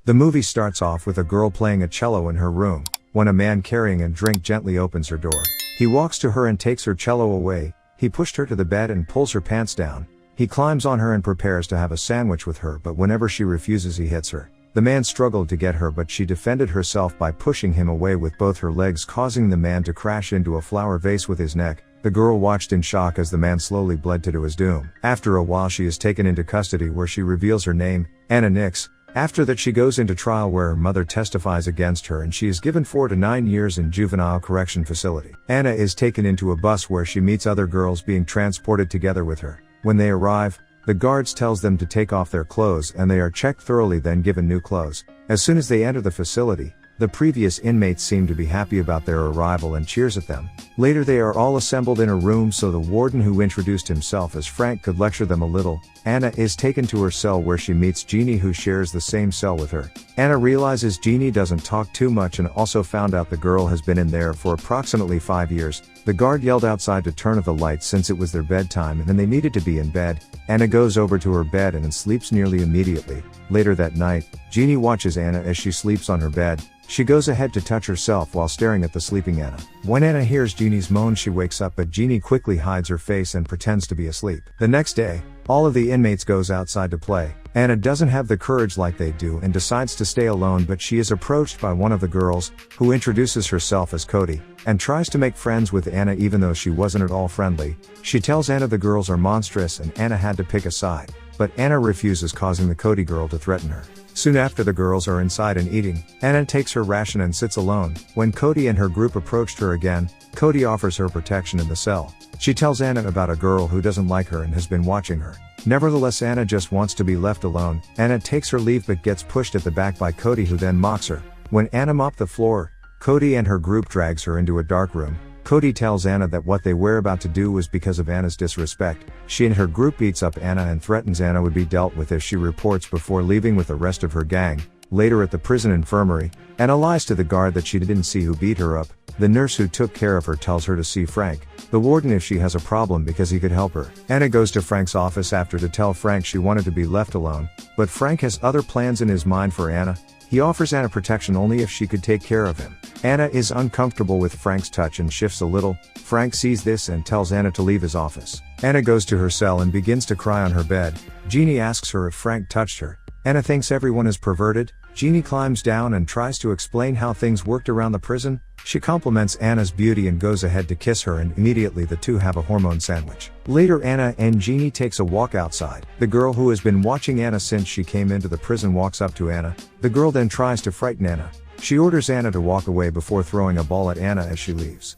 The movie starts off with a girl playing a cello in her room, when a man carrying a drink gently opens her door. He walks to her and takes her cello away. He pushed her to the bed and pulls her pants down. He climbs on her and prepares to have a sandwich with her, but whenever she refuses he hits her. The man struggled to get her, but she defended herself by pushing him away with both her legs, causing the man to crash into a flower vase with his neck. The girl watched in shock as the man slowly bled to his doom. After a while she is taken into custody, where she reveals her name, Anna Nix. After that she goes into trial where her mother testifies against her, and she is given 4 to 9 years in juvenile correction facility. Anna is taken into a bus where she meets other girls being transported together with her. When they arrive, the guards tells them to take off their clothes and they are checked thoroughly, then given new clothes. As soon as they enter the facility, the previous inmates seem to be happy about their arrival and cheers at them. Later they are all assembled in a room so the warden, who introduced himself as Frank, could lecture them a little. Anna is taken to her cell where she meets Jeannie, who shares the same cell with her. Anna realizes Jeannie doesn't talk too much and also found out the girl has been in there for approximately 5 years. The guard yelled outside to turn off the lights since it was their bedtime and they needed to be in bed. Anna goes over to her bed and sleeps nearly immediately. Later that night, Jeannie watches Anna as she sleeps on her bed. She goes ahead to touch herself while staring at the sleeping Anna. When Anna hears Jeannie's moan, she wakes up, but Jeannie quickly hides her face and pretends to be asleep. The next day, all of the inmates goes outside to play. Anna doesn't have the courage like they do and decides to stay alone, but she is approached by one of the girls, who introduces herself as Cody, and tries to make friends with Anna even though she wasn't at all friendly. She tells Anna the girls are monstrous and Anna had to pick a side, but Anna refuses, causing the Cody girl to threaten her. Soon after the girls are inside and eating, Anna takes her ration and sits alone. When Cody and her group approached her again, Cody offers her protection in the cell. She tells Anna about a girl who doesn't like her and has been watching her. Nevertheless, Anna just wants to be left alone. Anna takes her leave but gets pushed at the back by Cody, who then mocks her. When Anna mopped the floor, Cody and her group drags her into a dark room. Cody tells Anna that what they were about to do was because of Anna's disrespect. She and her group beats up Anna and threatens Anna would be dealt with if she reports before leaving with the rest of her gang. Later at the prison infirmary, Anna lies to the guard that she didn't see who beat her up. The nurse who took care of her tells her to see Frank, the warden, if she has a problem because he could help her. Anna goes to Frank's office after to tell Frank she wanted to be left alone, but Frank has other plans in his mind for Anna. He offers Anna protection only if she could take care of him. Anna is uncomfortable with Frank's touch and shifts a little. Frank sees this and tells Anna to leave his office. Anna goes to her cell and begins to cry on her bed. Jeannie asks her if Frank touched her. Anna thinks everyone is perverted. Jeannie climbs down and tries to explain how things worked around the prison. She compliments Anna's beauty and goes ahead to kiss her, and immediately the two have a hormone sandwich. Later Anna and Jeannie takes a walk outside. The girl who has been watching Anna since she came into the prison walks up to Anna. The girl then tries to frighten Anna. She orders Anna to walk away before throwing a ball at Anna as she leaves.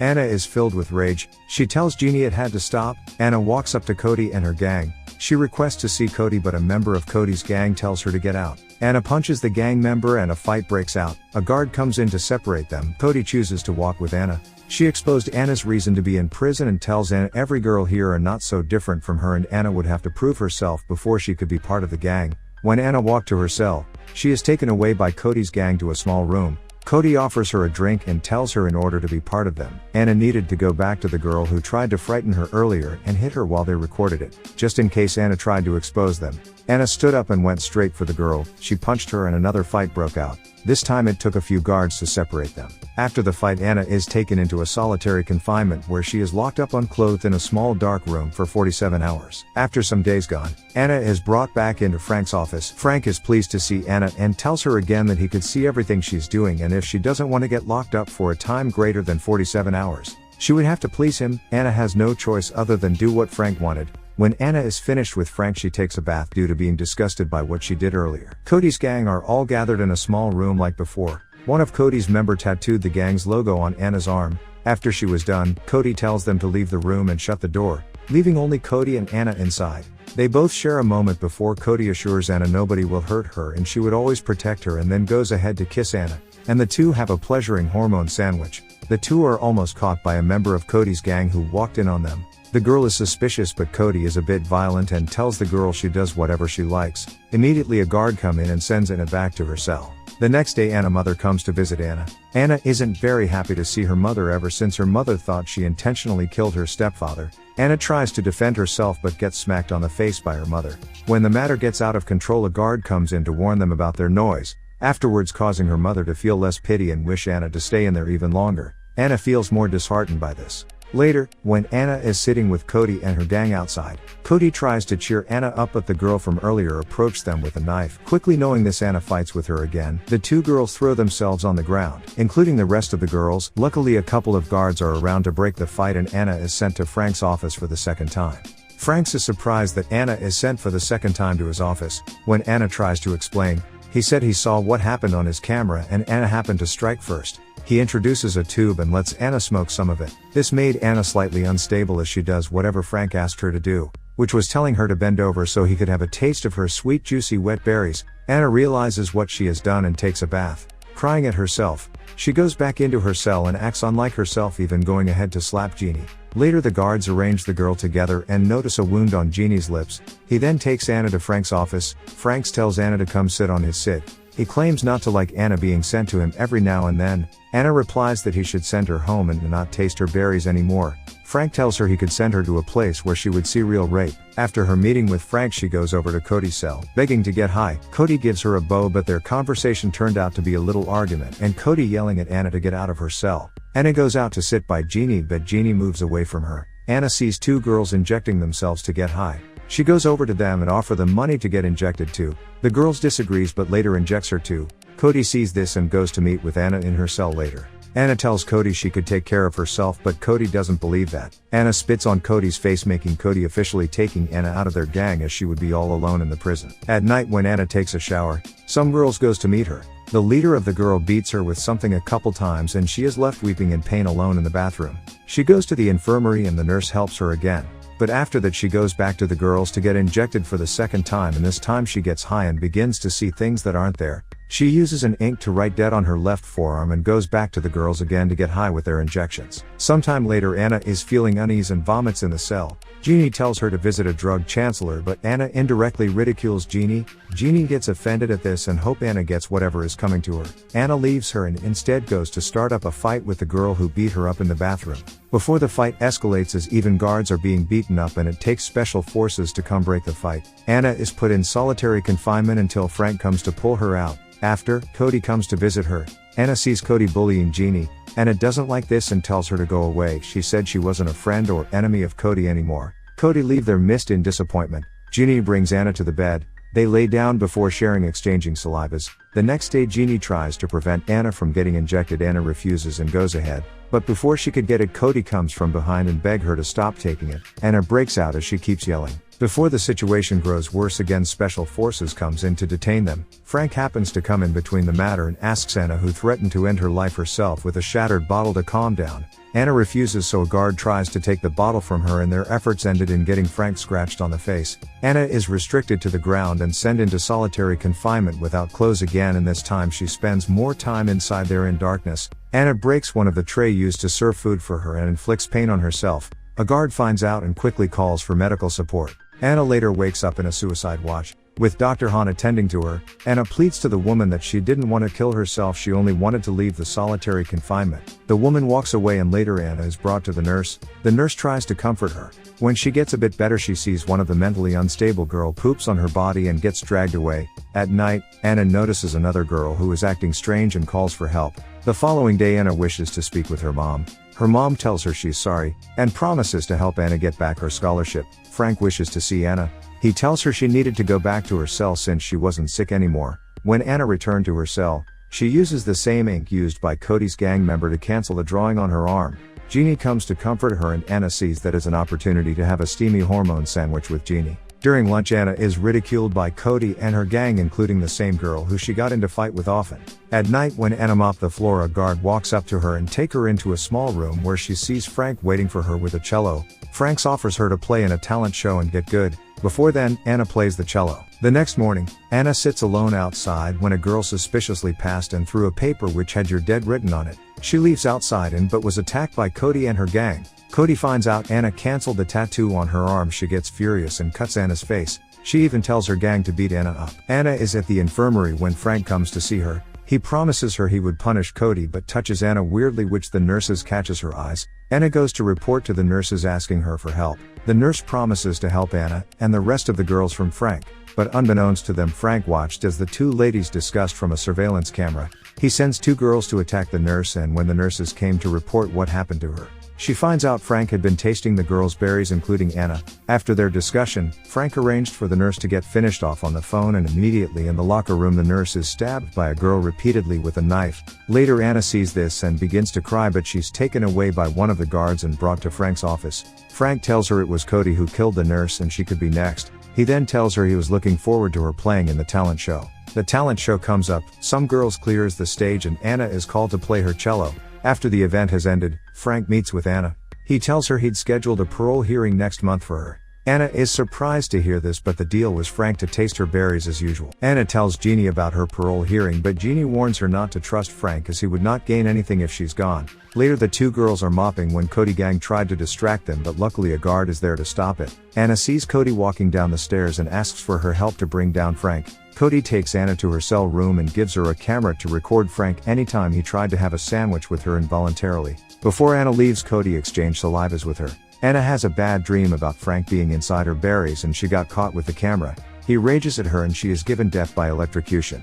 Anna is filled with rage. She tells Jeannie it had to stop. Anna walks up to Cody and her gang. She requests to see Cody, but a member of Cody's gang tells her to get out. Anna punches the gang member and a fight breaks out. A guard comes in to separate them. Cody chooses to walk with Anna. She exposed Anna's reason to be in prison and tells Anna every girl here are not so different from her and Anna would have to prove herself before she could be part of the gang. When Anna walked to her cell, she is taken away by Cody's gang to a small room. Cody offers her a drink and tells her in order to be part of them, Anna needed to go back to the girl who tried to frighten her earlier and hit her while they recorded it, just in case Anna tried to expose them. Anna stood up and went straight for the girl. She punched her and another fight broke out. This time it took a few guards to separate them. After the fight, Anna is taken into a solitary confinement where she is locked up unclothed in a small dark room for 47 hours. After some days gone, Anna is brought back into Frank's office. Frank is pleased to see Anna and tells her again that he could see everything she's doing, and if she doesn't want to get locked up for a time greater than 47 hours, she would have to please him. Anna has no choice other than do what Frank wanted. When Anna is finished with Frank, she takes a bath due to being disgusted by what she did earlier. Cody's gang are all gathered in a small room like before. One of Cody's members tattooed the gang's logo on Anna's arm. After she was done, Cody tells them to leave the room and shut the door, leaving only Cody and Anna inside. They both share a moment before Cody assures Anna nobody will hurt her and she would always protect her, and then goes ahead to kiss Anna, and the two have a pleasuring hormone sandwich. The two are almost caught by a member of Cody's gang who walked in on them. The girl is suspicious, but Cody is a bit violent and tells the girl she does whatever she likes. Immediately a guard comes in and sends Anna back to her cell. The next day Anna's mother comes to visit Anna. Anna isn't very happy to see her mother ever since her mother thought she intentionally killed her stepfather. Anna tries to defend herself but gets smacked on the face by her mother. When the matter gets out of control, a guard comes in to warn them about their noise, afterwards causing her mother to feel less pity and wish Anna to stay in there even longer. Anna feels more disheartened by this. Later, when Anna is sitting with Cody and her gang outside, Cody tries to cheer Anna up but the girl from earlier approached them with a knife. Quickly knowing this, Anna fights with her again. The two girls throw themselves on the ground, including the rest of the girls. Luckily a couple of guards are around to break the fight and Anna is sent to Frank's office for the second time. Frank is surprised that Anna is sent for the second time to his office. When Anna tries to explain, he said he saw what happened on his camera and Anna happened to strike first. He introduces a tube and lets Anna smoke some of it. This made Anna slightly unstable as she does whatever Frank asked her to do, which was telling her to bend over so he could have a taste of her sweet juicy wet berries. Anna realizes what she has done and takes a bath. Crying at herself, she goes back into her cell and acts unlike herself, even going ahead to slap Jeannie. Later the guards arrange the girl together and notice a wound on Jeannie's lips. He then takes Anna to Frank's office. Frank tells Anna to come sit on his sit. He claims not to like Anna being sent to him every now and then. Anna replies that he should send her home and not taste her berries anymore. Frank tells her he could send her to a place where she would see real rape. After her meeting with Frank, she goes over to Cody's cell, begging to get high. Cody gives her a bow, but their conversation turned out to be a little argument and Cody yelling at Anna to get out of her cell. Anna goes out to sit by Jeannie, but Jeannie moves away from her. Anna sees two girls injecting themselves to get high. She goes over to them and offers them money to get injected too. The girls disagrees but later injects her too. Cody sees this and goes to meet with Anna in her cell later. Anna tells Cody she could take care of herself, but Cody doesn't believe that. Anna spits on Cody's face, making Cody officially taking Anna out of their gang as she would be all alone in the prison. At night when Anna takes a shower, some girls goes to meet her. The leader of the girl beats her with something a couple times and she is left weeping in pain alone in the bathroom. She goes to the infirmary and the nurse helps her again. But after that she goes back to the girls to get injected for the second time, and this time she gets high and begins to see things that aren't there. She uses an ink to write dead on her left forearm and goes back to the girls again to get high with their injections. Sometime later Anna is feeling unease and vomits in the cell. Jeannie tells her to visit a drug chancellor, but Anna indirectly ridicules Jeannie. Jeannie gets offended at this and hope Anna gets whatever is coming to her. Anna leaves her and instead goes to start up a fight with the girl who beat her up in the bathroom. Before the fight escalates, as even guards are being beaten up and it takes special forces to come break the fight. Anna is put in solitary confinement until Frank comes to pull her out. After, Cody comes to visit her. Anna sees Cody bullying Jeannie. Anna doesn't like this and tells her to go away. She said she wasn't a friend or enemy of Cody anymore. Cody leave their midst in disappointment. Jeannie brings Anna to the bed. They lay down before exchanging salivas. The next day Jeannie tries to prevent Anna from getting injected. Anna refuses and goes ahead. But before she could get it, Cody comes from behind and begs her to stop taking it. Anna breaks out as she keeps yelling. Before the situation grows worse again, special forces comes in to detain them. Frank happens to come in between the matter and asks Anna, who threatened to end her life herself with a shattered bottle, to calm down. Anna refuses, so a guard tries to take the bottle from her and their efforts ended in getting Frank scratched on the face. Anna is restricted to the ground and sent into solitary confinement without clothes again, and this time she spends more time inside there in darkness. Anna breaks one of the tray used to serve food for her and inflicts pain on herself. A guard finds out and quickly calls for medical support. Anna later wakes up in a suicide watch, with Dr. Han attending to her. Anna pleads to the woman that she didn't want to kill herself, she only wanted to leave the solitary confinement. The woman walks away and later Anna is brought to the nurse. The nurse tries to comfort her. When she gets a bit better, she sees one of the mentally unstable girl poops on her body and gets dragged away. At night, Anna notices another girl who is acting strange and calls for help. The following day Anna wishes to speak with her mom. Her mom tells her she's sorry, and promises to help Anna get back her scholarship. Frank wishes to see Anna. He tells her she needed to go back to her cell since she wasn't sick anymore. When Anna returned to her cell, she uses the same ink used by Cody's gang member to cancel the drawing on her arm. Jeannie comes to comfort her and Anna sees that as an opportunity to have a steamy hormone sandwich with Jeannie. During lunch, Anna is ridiculed by Cody and her gang, including the same girl who she got into fight with often. At night when Anna mopped the floor, a guard walks up to her and take her into a small room where she sees Frank waiting for her with a cello. Frank offers her to play in a talent show and get good. Before then, Anna plays the cello. The next morning, Anna sits alone outside when a girl suspiciously passed and threw a paper which had "You're dead" written on it. She leaves outside but was attacked by Cody and her gang. Cody finds out Anna canceled the tattoo on her arm. She gets furious and cuts Anna's face. She even tells her gang to beat Anna up. Anna is at the infirmary when Frank comes to see her. He promises her he would punish Cody but touches Anna weirdly, which the nurses catches her eyes. Anna goes to report to the nurses asking her for help. The nurse promises to help Anna and the rest of the girls from Frank, but unbeknownst to them, Frank watched as the two ladies discussed from a surveillance camera. He sends two girls to attack the nurse, and when the nurses came to report what happened to her, she finds out Frank had been tasting the girls' berries, including Anna. After their discussion, Frank arranged for the nurse to get finished off on the phone, and immediately in the locker room the nurse is stabbed by a girl repeatedly with a knife. Later Anna sees this and begins to cry, but she's taken away by one of the guards and brought to Frank's office. Frank tells her it was Cody who killed the nurse and she could be next. He then tells her he was looking forward to her playing in the talent show. The talent show comes up, some girls clears the stage and Anna is called to play her cello. After the event has ended, Frank meets with Anna. He tells her he'd scheduled a parole hearing next month for her. Anna is surprised to hear this, but the deal was Frank to taste her berries as usual. Anna tells Jeannie about her parole hearing, but Jeannie warns her not to trust Frank as he would not gain anything if she's gone. Later the two girls are mopping when Cody gang tried to distract them, but luckily a guard is there to stop it. Anna sees Cody walking down the stairs and asks for her help to bring down Frank. Cody takes Anna to her cell room and gives her a camera to record Frank anytime he tried to have a sandwich with her involuntarily. Before Anna leaves, Cody exchanged salivas with her. Anna has a bad dream about Frank being inside her berries and she got caught with the camera. He rages at her and she is given death by electrocution.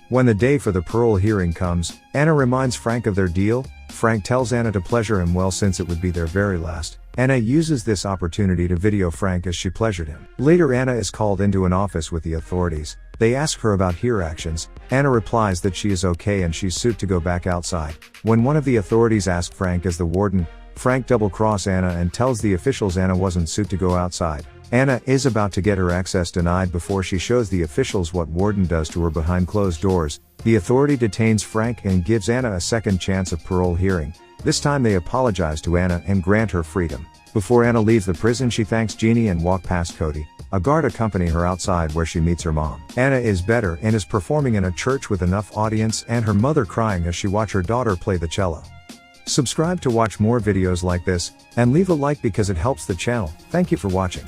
When the day for the parole hearing comes, Anna reminds Frank of their deal. Frank tells Anna to pleasure him well since it would be their very last. Anna uses this opportunity to video Frank as she pleasured him. Later Anna is called into an office with the authorities. They ask her about her actions. Anna replies that she is okay and she's sued to go back outside. When one of the authorities asks Frank as the warden, Frank double-crosses Anna and tells the officials Anna wasn't sued to go outside. Anna is about to get her access denied before she shows the officials what warden does to her behind closed doors. The authority detains Frank and gives Anna a second chance of parole hearing. This time they apologize to Anna and grant her freedom. Before Anna leaves the prison, she thanks Jeannie and walks past Cody. A guard accompanies her outside where she meets her mom. Anna is better and is performing in a church with enough audience and her mother crying as she watches her daughter play the cello. Subscribe to watch more videos like this, and leave a like because it helps the channel. Thank you for watching.